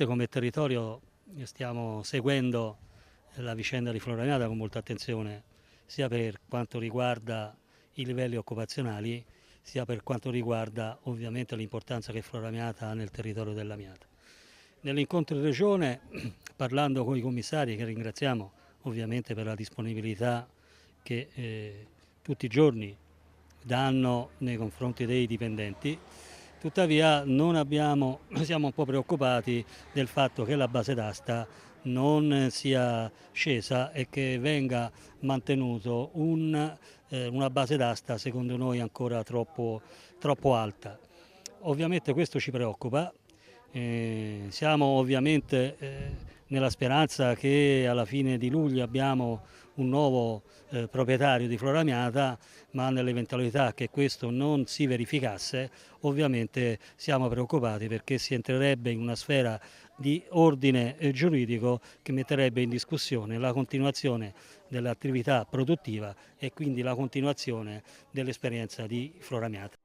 Ovviamente come territorio stiamo seguendo la vicenda di Flora Amiata con molta attenzione, sia per quanto riguarda i livelli occupazionali, sia per quanto riguarda ovviamente l'importanza che Flora Amiata ha nel territorio dell'Amiata. Nell'incontro in regione, parlando con i commissari, che ringraziamo ovviamente per la disponibilità che tutti i giorni danno nei confronti dei dipendenti, tuttavia siamo un po' preoccupati del fatto che la base d'asta non sia scesa e che venga mantenuto una base d'asta secondo noi ancora troppo alta. Ovviamente questo ci preoccupa, siamo ovviamente nella speranza che alla fine di luglio abbiamo un nuovo proprietario di Flora Amiata, ma nell'eventualità che questo non si verificasse, ovviamente siamo preoccupati perché si entrerebbe in una sfera di ordine giuridico che metterebbe in discussione la continuazione dell'attività produttiva e quindi la continuazione dell'esperienza di Flora Amiata.